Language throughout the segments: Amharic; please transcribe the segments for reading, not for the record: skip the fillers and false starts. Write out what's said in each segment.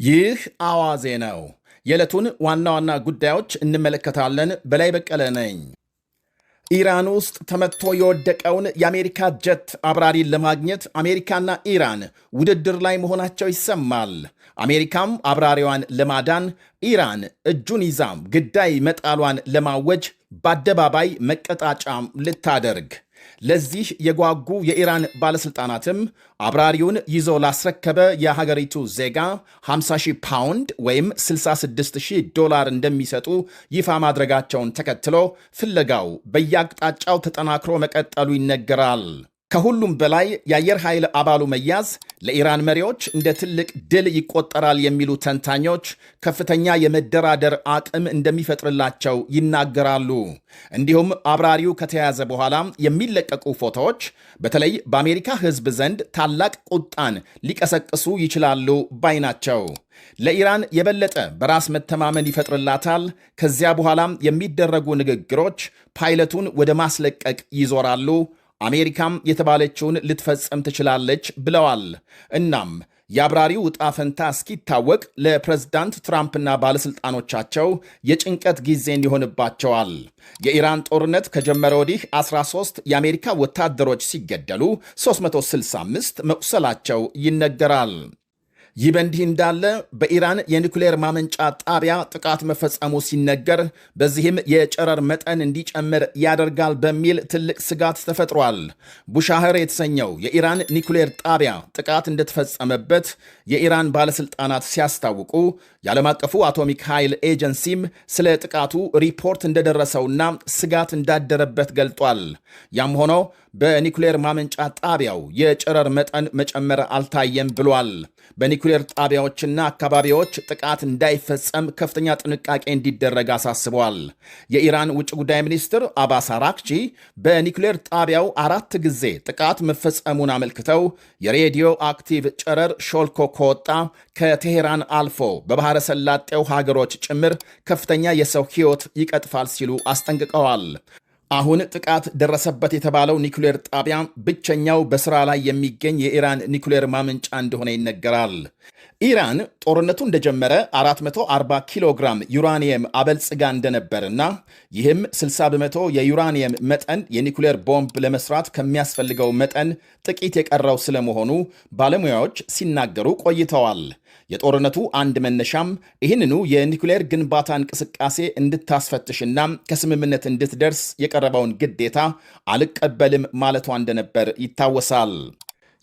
ይህ አዋዜ ነው። የዕለቱን ዋና ዋና ጉዳዮች እንመለከታለን። በላይ በቀለ ነኝ። ኢራን ውስጥ ተመትቶ የወደቀውን የአሜሪካ ጀት አብራሪን ለማግኘት አሜሪካና ኢራን ውድድር ላይ መሆናቸው ይሰማል። አሜሪካም አብራሪዋን ለማዳን ኢራን እጁን ይዛም ግዳይ መጣሏን ለማወጅ በአደባባይ መቀጣጫም ልታደርግ ለዚህ የጓጉ የኢራን ባለሥልጣናትም አብራሪውን ይዞ ላስረከበ የሀገሪቱ ዜጋ 50,000 ፓውንድ ወይም $66,000 እንደሚሰጡ ይፋ ማድረጋቸውን ተከትሎ ፍለጋው በየአቅጣጫው ተጠናክሮ መቀጠሉ ይነገራል። ከሁሉም በላይ የአየር ኃይል አባሉ መያዝ ለኢራን መሪዎች እንደ ትልቅ ድል ይቆጠራል የሚሉ ተንታኞች ከፍተኛ የመደራደር አቅም እንደሚፈጥርላቸው ይናገራሉ። እንዲሁም አብራሪው ከተያዘ በኋላ የሚለቀቁ ፎቶዎች በተለይ በአሜሪካ ሕዝብ ዘንድ ታላቅ ቁጣን ሊቀሰቅሱ ይችላሉ ባይ ናቸው። ለኢራን የበለጠ በራስ መተማመን ይፈጥርላታል። ከዚያ በኋላም የሚደረጉ ንግግሮች ፓይለቱን ወደ ማስለቀቅ ይዞራሉ። አሜሪካም የተባለችውን ልትፈጸም ትችላለች ብለዋል። እናም የአብራሪው ዕጣ ፈንታ እስኪታወቅ ለፕሬዝዳንት ትራምፕና ባለሥልጣኖቻቸው የጭንቀት ጊዜ ይሆንባቸዋል። የኢራን ጦርነት ከጀመረ ወዲህ 13 የአሜሪካ ወታደሮች ሲገደሉ 365 መቁሰላቸው ይነገራል። ይህ በእንዲህ እንዳለ በኢራን የኒኩሌር ማመንጫ ጣቢያ ጥቃት መፈጸሙ ሲነገር በዚህም የጨረር መጠን እንዲጨምር ያደርጋል በሚል ትልቅ ስጋት ተፈጥሯል። ቡሻህር የተሰኘው የኢራን ኒኩሌር ጣቢያ ጥቃት እንደተፈጸመበት የኢራን ባለሥልጣናት ሲያስታውቁ የዓለም አቀፉ አቶሚክ ኃይል ኤጀንሲም ስለ ጥቃቱ ሪፖርት እንደደረሰውና ስጋት እንዳደረበት ገልጧል። ያም ሆኖ በኒኩሌር ማመንጫ ጣቢያው የጨረር መጠን መጨመር አልታየም ብሏል። በኒኩሌር ጣቢያዎችና አካባቢዎች ጥቃት እንዳይፈጸም ከፍተኛ ጥንቃቄ እንዲደረግ አሳስበዋል። የኢራን ውጭ ጉዳይ ሚኒስትር አባስ አራክቺ በኒኩሌር ጣቢያው 4 ጊዜ ጥቃት መፈጸሙን አመልክተው የሬዲዮ አክቲቭ ጨረር ሾልኮ ከወጣ ከቴሄራን አልፎ በባሕረ ሰላጤው ሀገሮች ጭምር ከፍተኛ የሰው ሕይወት ይቀጥፋል ሲሉ አስጠንቅቀዋል። አሁን ጥቃት ደረሰበት የተባለው ኒኩሌር ጣቢያ ብቸኛው በሥራ ላይ የሚገኝ የኢራን ኒኩሌር ማመንጫ እንደሆነ ይነገራል። ኢራን ጦርነቱ እንደጀመረ 440 ኪሎ ግራም ዩራኒየም አበልጽጋ እንደነበርና ይህም 60 በመቶ የዩራኒየም መጠን የኒኩሌር ቦምብ ለመስራት ከሚያስፈልገው መጠን ጥቂት የቀረው ስለመሆኑ ባለሙያዎች ሲናገሩ ቆይተዋል። የጦርነቱ አንድ መነሻም ይህንኑ የኒኩሌር ግንባታ እንቅስቃሴ እንድታስፈትሽና ከስምምነት እንድትደርስ የቀረበውን ግዴታ አልቀበልም ማለቷ እንደነበር ይታወሳል።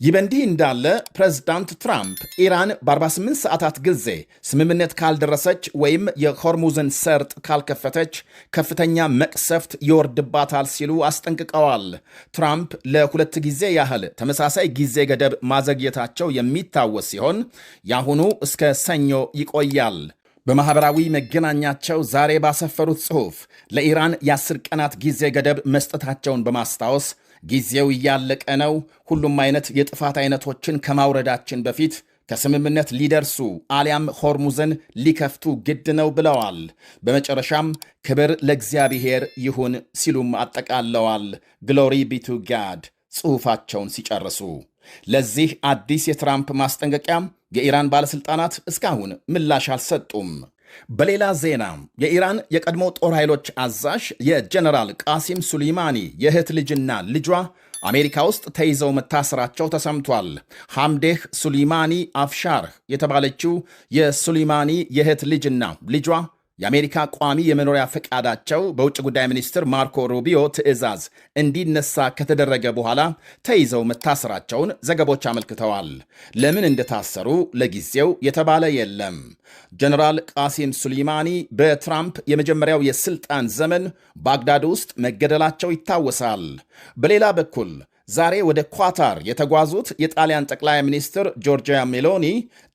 ይህ በእንዲህ እንዳለ ፕሬዝዳንት ትራምፕ ኢራን በ48 ሰዓታት ጊዜ ስምምነት ካልደረሰች ወይም የሆርሙዝን ሰርጥ ካልከፈተች ከፍተኛ መቅሰፍት ይወርድባታል ሲሉ አስጠንቅቀዋል። ትራምፕ ለሁለት ጊዜ ያህል ተመሳሳይ ጊዜ ገደብ ማዘግየታቸው የሚታወስ ሲሆን የአሁኑ እስከ ሰኞ ይቆያል። በማኅበራዊ መገናኛቸው ዛሬ ባሰፈሩት ጽሑፍ ለኢራን የ10 ቀናት ጊዜ ገደብ መስጠታቸውን በማስታወስ ጊዜው እያለቀ ነው፣ ሁሉም አይነት የጥፋት አይነቶችን ከማውረዳችን በፊት ከስምምነት ሊደርሱ አሊያም ሆርሙዝን ሊከፍቱ ግድ ነው ብለዋል። በመጨረሻም ክብር ለእግዚአብሔር ይሁን ሲሉም አጠቃለዋል። ግሎሪ ቢቱ ጋድ ጽሑፋቸውን ሲጨርሱ ለዚህ አዲስ የትራምፕ ማስጠንቀቂያ የኢራን ባለሥልጣናት እስካሁን ምላሽ አልሰጡም። በሌላ ዜና የኢራን የቀድሞ ጦር ኃይሎች አዛዥ የጀነራል ቃሲም ሱሊማኒ የእህት ልጅና ልጇ አሜሪካ ውስጥ ተይዘው መታሰራቸው ተሰምቷል። ሐምዴህ ሱሊማኒ አፍሻርህ የተባለችው የሱሊማኒ የእህት ልጅና ልጇ የአሜሪካ ቋሚ የመኖሪያ ፈቃዳቸው በውጭ ጉዳይ ሚኒስትር ማርኮ ሩቢዮ ትዕዛዝ እንዲነሳ ከተደረገ በኋላ ተይዘው መታሰራቸውን ዘገቦች አመልክተዋል። ለምን እንደታሰሩ ለጊዜው የተባለ የለም። ጀነራል ቃሲም ሱሊማኒ በትራምፕ የመጀመሪያው የስልጣን ዘመን ባግዳድ ውስጥ መገደላቸው ይታወሳል። በሌላ በኩል ዛሬ ወደ ኳታር የተጓዙት የጣሊያን ጠቅላይ ሚኒስትር ጆርጂያ ሜሎኒ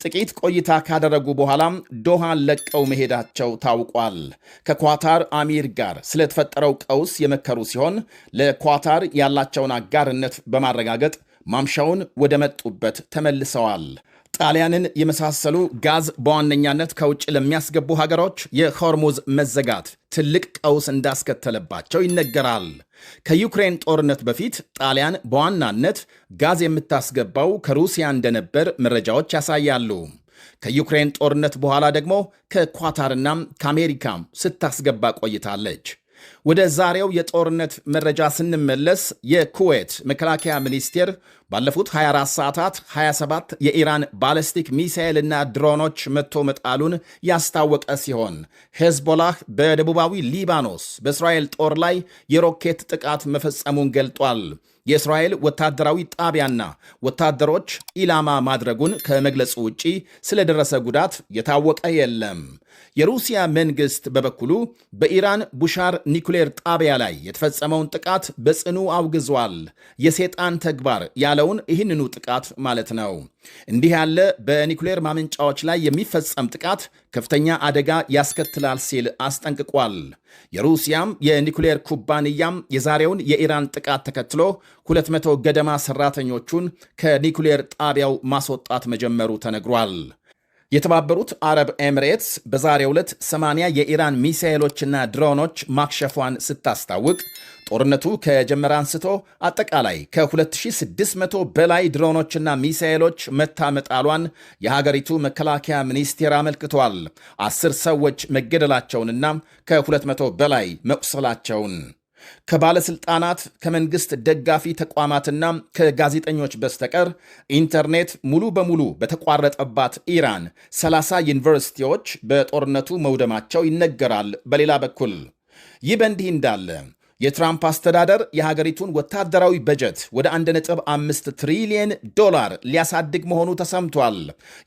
ጥቂት ቆይታ ካደረጉ በኋላም ዶሃን ለቀው መሄዳቸው ታውቋል። ከኳታር አሚር ጋር ስለተፈጠረው ቀውስ የመከሩ ሲሆን ለኳታር ያላቸውን አጋርነት በማረጋገጥ ማምሻውን ወደ መጡበት ተመልሰዋል። ጣሊያንን የመሳሰሉ ጋዝ በዋነኛነት ከውጭ ለሚያስገቡ ሀገሮች የሆርሙዝ መዘጋት ትልቅ ቀውስ እንዳስከተለባቸው ይነገራል። ከዩክሬን ጦርነት በፊት ጣሊያን በዋናነት ጋዝ የምታስገባው ከሩሲያ እንደነበር መረጃዎች ያሳያሉ። ከዩክሬን ጦርነት በኋላ ደግሞ ከኳታርና ከአሜሪካም ስታስገባ ቆይታለች። ወደ ዛሬው የጦርነት መረጃ ስንመለስ የኩዌት መከላከያ ሚኒስቴር ባለፉት 24 ሰዓታት 27 የኢራን ባለስቲክ ሚሳኤልና ድሮኖች መትቶ መጣሉን ያስታወቀ ሲሆን ሄዝቦላህ በደቡባዊ ሊባኖስ በእስራኤል ጦር ላይ የሮኬት ጥቃት መፈጸሙን ገልጧል። የእስራኤል ወታደራዊ ጣቢያና ወታደሮች ኢላማ ማድረጉን ከመግለጹ ውጪ ስለደረሰ ጉዳት የታወቀ የለም። የሩሲያ መንግሥት በበኩሉ በኢራን ቡሻር ኒኩሌር ጣቢያ ላይ የተፈጸመውን ጥቃት በጽኑ አውግዟል። የሴጣን ተግባር ያለውን ይህንኑ ጥቃት ማለት ነው። እንዲህ ያለ በኒኩሌር ማመንጫዎች ላይ የሚፈጸም ጥቃት ከፍተኛ አደጋ ያስከትላል ሲል አስጠንቅቋል። የሩሲያም የኒኩሌር ኩባንያም የዛሬውን የኢራን ጥቃት ተከትሎ 200 ገደማ ሰራተኞቹን ከኒኩሌር ጣቢያው ማስወጣት መጀመሩ ተነግሯል። የተባበሩት አረብ ኤሚሬትስ በዛሬው ዕለት 80 የኢራን ሚሳኤሎችና ድሮኖች ማክሸፏን ስታስታውቅ ጦርነቱ ከጀመረ አንስቶ አጠቃላይ ከ2600 በላይ ድሮኖችና ሚሳኤሎች መታ መጣሏን የሀገሪቱ መከላከያ ሚኒስቴር አመልክቷል። 10 ሰዎች መገደላቸውንና ከ200 በላይ መቁሰላቸውን ከባለስልጣናት ከመንግስት ደጋፊ ተቋማትና ከጋዜጠኞች በስተቀር ኢንተርኔት ሙሉ በሙሉ በተቋረጠባት ኢራን 30 ዩኒቨርሲቲዎች በጦርነቱ መውደማቸው ይነገራል። በሌላ በኩል ይህ በእንዲህ እንዳለ የትራምፕ አስተዳደር የሀገሪቱን ወታደራዊ በጀት ወደ 1.5 ትሪሊየን ዶላር ሊያሳድግ መሆኑ ተሰምቷል።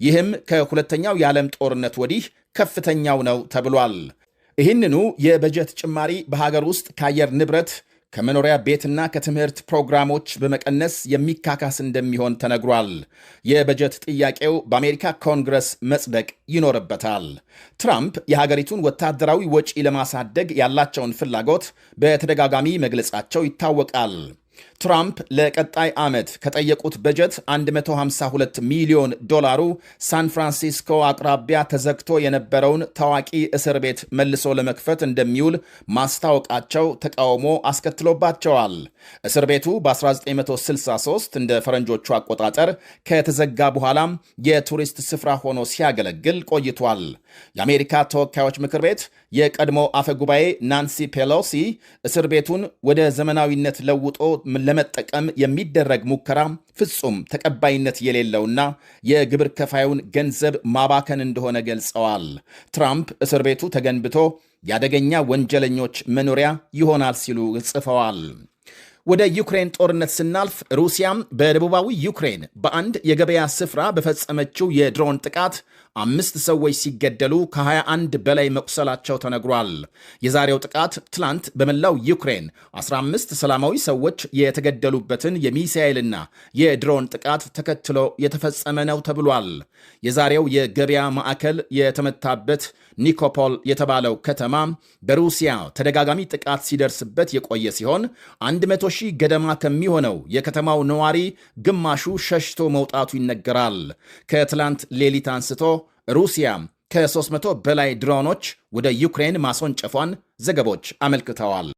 ይህም ከሁለተኛው የዓለም ጦርነት ወዲህ ከፍተኛው ነው ተብሏል። ይህንኑ የበጀት ጭማሪ በሀገር ውስጥ ከአየር ንብረት ከመኖሪያ ቤትና ከትምህርት ፕሮግራሞች በመቀነስ የሚካካስ እንደሚሆን ተነግሯል። የበጀት ጥያቄው በአሜሪካ ኮንግረስ መጽደቅ ይኖርበታል። ትራምፕ የሀገሪቱን ወታደራዊ ወጪ ለማሳደግ ያላቸውን ፍላጎት በተደጋጋሚ መግለጻቸው ይታወቃል። ትራምፕ ለቀጣይ ዓመት ከጠየቁት በጀት 152 ሚሊዮን ዶላሩ ሳን ፍራንሲስኮ አቅራቢያ ተዘግቶ የነበረውን ታዋቂ እስር ቤት መልሶ ለመክፈት እንደሚውል ማስታወቃቸው ተቃውሞ አስከትሎባቸዋል። እስር ቤቱ በ1963 እንደ ፈረንጆቹ አቆጣጠር ከተዘጋ በኋላም የቱሪስት ስፍራ ሆኖ ሲያገለግል ቆይቷል። የአሜሪካ ተወካዮች ምክር ቤት የቀድሞ አፈ ጉባኤ ናንሲ ፔሎሲ እስር ቤቱን ወደ ዘመናዊነት ለውጦ ለመጠቀም የሚደረግ ሙከራ ፍጹም ተቀባይነት የሌለውና የግብር ከፋዩን ገንዘብ ማባከን እንደሆነ ገልጸዋል። ትራምፕ እስር ቤቱ ተገንብቶ የአደገኛ ወንጀለኞች መኖሪያ ይሆናል ሲሉ ጽፈዋል። ወደ ዩክሬን ጦርነት ስናልፍ ሩሲያም በደቡባዊ ዩክሬን በአንድ የገበያ ስፍራ በፈጸመችው የድሮን ጥቃት 5 ሰዎች ሲገደሉ ከ21 በላይ መቁሰላቸው ተነግሯል። የዛሬው ጥቃት ትላንት በመላው ዩክሬን 15 ሰላማዊ ሰዎች የተገደሉበትን የሚሳኤልና የድሮን ጥቃት ተከትሎ የተፈጸመ ነው ተብሏል። የዛሬው የገበያ ማዕከል የተመታበት ኒኮፖል የተባለው ከተማ በሩሲያ ተደጋጋሚ ጥቃት ሲደርስበት የቆየ ሲሆን 100 ሺህ ገደማ ከሚሆነው የከተማው ነዋሪ ግማሹ ሸሽቶ መውጣቱ ይነገራል። ከትላንት ሌሊት አንስቶ ሩሲያ ከ300 በላይ ድሮኖች ወደ ዩክሬን ማስወንጨፏን ዘገቦች አመልክተዋል።